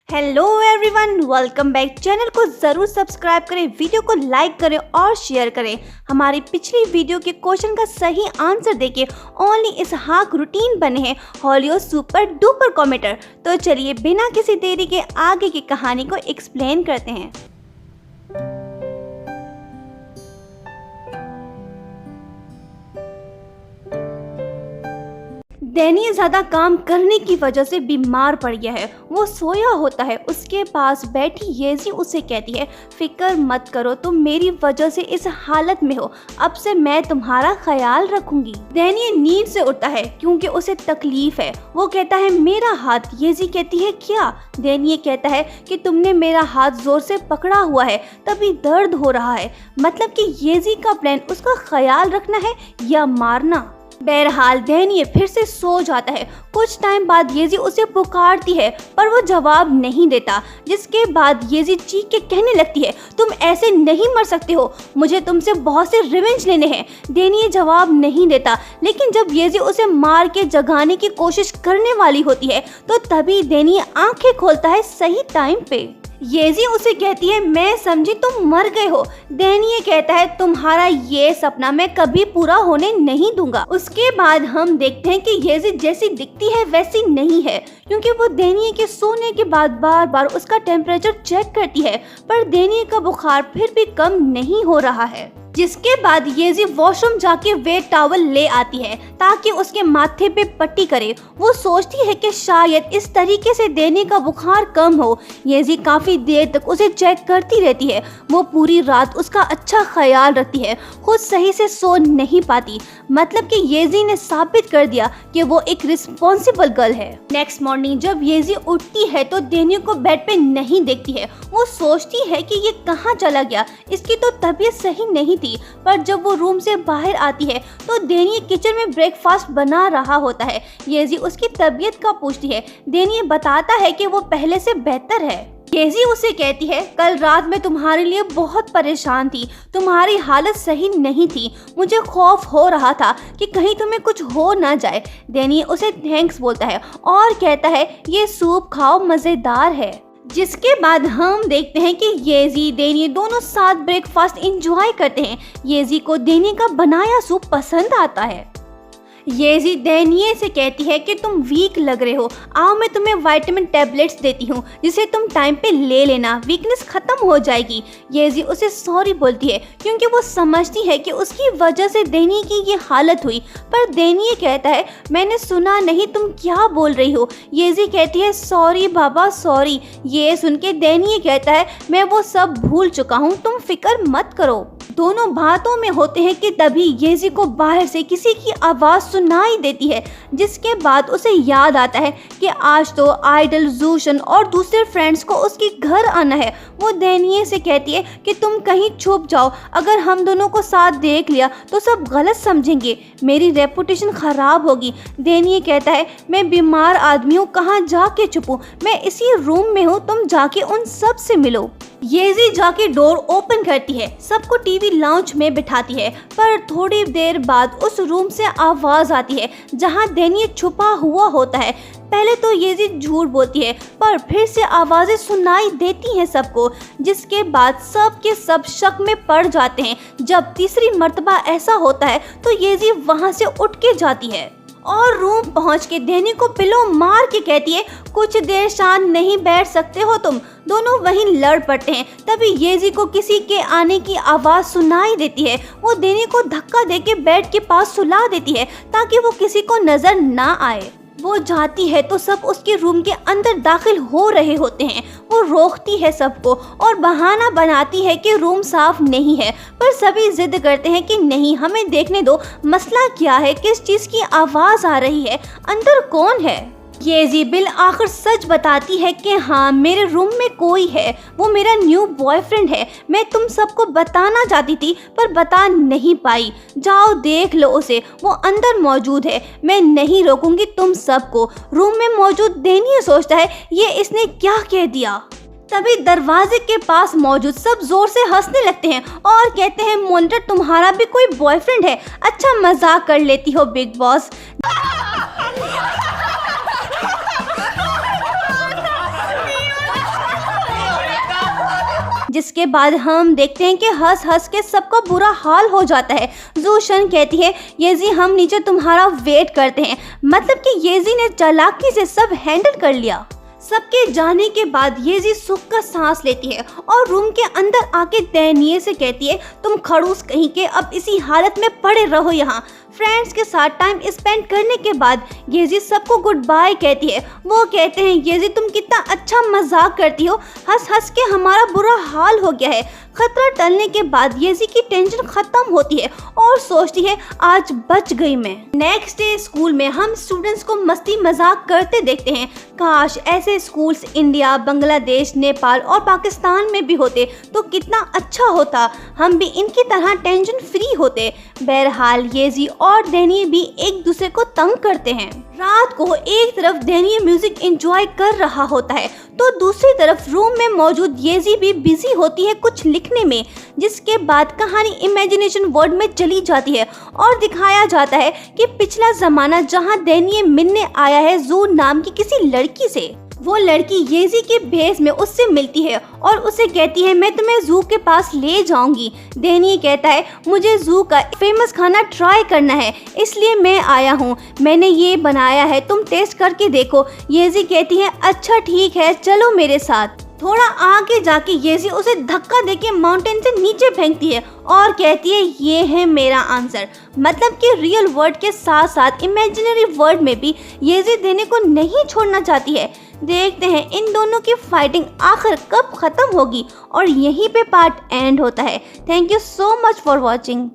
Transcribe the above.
Hello everyone, welcome back. Channel को ज़रूर subscribe करें, वीडियो को लाइक करें और शेयर करें। हमारी पिछली वीडियो के क्वेश्चन का सही आंसर देके ओनली इसहाक रूटीन बने हैं हॉलीवुड सुपर डुपर कॉमेंटर। तो चलिए बिना किसी देरी के आगे की कहानी को एक्सप्लेन करते हैं। डैनी ज़्यादा काम करने की वजह से बीमार पड़ गया है। वो सोया होता है। उसके पास बैठी येजी उसे कहती है, फिक्र मत करो, तुम मेरी वजह से इस हालत में हो। अब से मैं तुम्हारा ख्याल रखूंगी। डैनी नींद से उठता है क्योंकि उसे तकलीफ है। वो कहता है, मेरा हाथ। येजी कहती है, क्या? डैनी कहता है कि तुमने मेरा हाथ जोर से पकड़ा हुआ है तभी दर्द हो रहा है। मतलब कि येजी का प्लान उसका ख्याल रखना है या मारना। बहरहाल डैनी फिर से सो जाता है। कुछ टाइम बाद येजी उसे पुकारती है पर वो जवाब नहीं देता। जिसके बाद येजी चीख के कहने लगती है, तुम ऐसे नहीं मर सकते हो, मुझे तुमसे बहुत से रिवेंज लेने हैं। डैनी जवाब नहीं देता, लेकिन जब येजी उसे मार के जगाने की कोशिश करने वाली होती है तो तभी डैनी आंखें खोलता है सही टाइम पे। येजी उसे कहती है, मैं समझी तुम मर गए हो। डैनी कहता है, तुम्हारा ये सपना मैं कभी पूरा होने नहीं दूंगा। उसके बाद हम देखते हैं कि येजी जैसी दिखती है वैसी नहीं है, क्योंकि वो डैनी के सोने के बाद बार बार उसका टेम्परेचर चेक करती है, पर डैनी का बुखार फिर भी कम नहीं हो रहा है। जिसके बाद येजी वॉशरूम जाके वेट टॉवल ले आती है ताकि उसके माथे पे पट्टी करे। वो सोचती है कि शायद इस तरीके से डैनी का बुखार कम हो। येजी काफी देर तक उसे चेक करती रहती है। वो पूरी रात उसका अच्छा ख्याल रखती है, खुद सही से सो नहीं पाती। मतलब कि येजी ने साबित कर दिया कि वो एक रिस्पॉन्सिबल गर्ल है। नेक्स्ट मॉर्निंग जब येजी उठती है तो डैनी को बेड पे नहीं देखती है। वो सोचती है कि ये कहाँ चला गया, इसकी तो तबीयत सही नहीं थी। पर जब वो रूम से बाहर आती है तो डैनी किचन में ब्रेकफास्ट बना रहा होता है। येजी उसकी तबीयत का पूछती है। डैनी बताता है कि वो पहले से बेहतर है। येजी उसे कहती है, कल रात में तुम्हारे लिए बहुत परेशान थी, तुम्हारी हालत सही नहीं थी। मुझे खौफ हो रहा था कि कहीं तुम्हें कुछ हो ना जाए। डैनी उसे थैंक्स बोलता है और कहता है, ये सूप खाओ, मज़ेदार है। जिसके बाद हम देखते हैं कि येजी डैनी दोनों साथ ब्रेकफास्ट एंजॉय करते हैं। येजी को डैनी का बनाया सूप पसंद आता है। येजी डैनी से कहती है कि तुम वीक लग रहे हो, आओ मैं तुम्हें विटामिन टैबलेट्स देती हूँ जिसे तुम टाइम पे ले लेना, वीकनेस खत्म हो जाएगी। येजी उसे सॉरी बोलती है क्योंकि वो समझती है कि उसकी वजह से डैनी की ये हालत हुई। पर डैनी कहता है, मैंने सुना नहीं, तुम क्या बोल रही हो? येजी कहती है, सॉरी बाबा सॉरी। ये सुन के डैनी कहता है, मैं वो सब भूल चुका हूँ, तुम फिक्र मत करो। दोनों बातों में होते हैं कि तभी येजी को बाहर से किसी की आवाज़ सुनाई देती है। जिसके बाद उसे याद आता है कि आज तो आइडल, जूशन और दूसरे फ्रेंड्स को उसके घर आना है। वो डैनी से कहती है कि तुम कहीं छुप जाओ, अगर हम दोनों को साथ देख लिया तो सब गलत समझेंगे, मेरी रेपुटेशन ख़राब होगी। डैनी कहता है, मैं बीमार आदमी हूँ, कहाँ जाके छुपूं, मैं इसी रूम में हूँ, तुम जाके उन सब से मिलो। येजी जाके डोर ओपन करती है, सबको टीवी लाउंज में बिठाती है। पर थोड़ी देर बाद उस रूम से आवाज़ आती है जहां डैनी छुपा हुआ होता है। पहले तो येजी झूठ बोलती है पर फिर से आवाज़ें सुनाई देती हैं सबको। जिसके बाद सब के सब शक में पड़ जाते हैं। जब तीसरी मर्तबा ऐसा होता है तो येजी वहां से उठ के जाती है और रूम पहुंच के डैनी को पिलो मार के कहती है, कुछ देर शांत नहीं बैठ सकते हो तुम। दोनों वहीं लड़ पड़ते हैं। तभी येजी को किसी के आने की आवाज़ सुनाई देती है। वो डैनी को धक्का देके बेड के पास सुला देती है ताकि वो किसी को नजर ना आए। वो जाती है तो सब उसके रूम के अंदर दाखिल हो रहे होते हैं। वो रोकती है सबको और बहाना बनाती है कि रूम साफ नहीं है, पर सभी जिद करते हैं कि नहीं, हमें देखने दो, मसला क्या है, किस चीज़ की आवाज़ आ रही है, अंदर कौन है। येजी बिल आखिर सच बताती है कि हाँ, मेरे रूम में कोई है, वो मेरा न्यू बॉयफ्रेंड है। मैं तुम सबको बताना चाहती थी पर बता नहीं पाई, जाओ देख लो उसे, वो अंदर मौजूद है, मैं नहीं रोकूंगी तुम सबको। रूम में मौजूद डैनी सोचता है, ये इसने क्या कह दिया। तभी दरवाजे के पास मौजूद सब जोर से हंसने लगते हैं और कहते हैं, मॉनिटर तुम्हारा भी कोई बॉयफ्रेंड है? अच्छा मजाक कर लेती हो बिग बॉस। जिसके बाद हम देखते हैं कि हंस हंस के सबका बुरा हाल हो जाता है। जूशन कहती है येजी हम नीचे तुम्हारा वेट करते हैं, मतलब कि येजी ने चालाकी से सब हैंडल कर लिया। सबके जाने के बाद येजी सुख का सांस लेती है और रूम के अंदर आके दयनीय से कहती है तुम खड़ूस कहीं के अब इसी हालत में पड़े रहो यहाँ। फ्रेंड्स के साथ टाइम स्पेंड करने के बाद येजी सबको गुड बाय कहती है। वो कहते हैं येजी तुम कितना अच्छा मजाक करती हो, हंस हंस के हमारा बुरा हाल हो गया है। खतरा टलने के बाद येजी की टेंशन खत्म होती है और सोचती है आज बच गई मैं। नेक्स्ट डे स्कूल में हम स्टूडेंट्स को मस्ती मजाक करते देखते हैं। काश ऐसे स्कूल्स इंडिया, बांग्लादेश, नेपाल और पाकिस्तान में भी होते तो कितना अच्छा होता, हम भी इनकी तरह टेंशन फ्री होते। बहरहाल येजी और डैनी भी एक दूसरे को तंग करते हैं। रात को एक तरफ डैनी म्यूजिक एंजॉय कर रहा होता है तो दूसरी तरफ रूम में मौजूद येजी भी बिजी होती है कुछ लिखने में, जिसके बाद कहानी इमेजिनेशन वर्ल्ड में चली जाती है और दिखाया जाता है कि पिछला जमाना जहां डैनी मिलने आया है जू नाम की किसी लड़की से। वो लड़की येजी के भेस में उससे मिलती है और उसे कहती है मैं तुम्हें जू के पास ले जाऊंगी। डैनी कहता है मुझे जू का फेमस खाना ट्राई करना है इसलिए मैं आया हूँ, मैंने ये बनाया है तुम टेस्ट करके देखो। येजी कहती है अच्छा ठीक है चलो मेरे साथ। थोड़ा आगे जाके येजी उसे धक्का देके माउंटेन से नीचे फेंकती है और कहती है ये है मेरा आंसर। मतलब कि रियल वर्ल्ड के साथ साथ इमेजिनरी वर्ल्ड में भी येजी देने को नहीं छोड़ना चाहती है। देखते हैं इन दोनों की फाइटिंग आखिर कब खत्म होगी और यहीं पे पार्ट एंड होता है। Thank you so much for watching.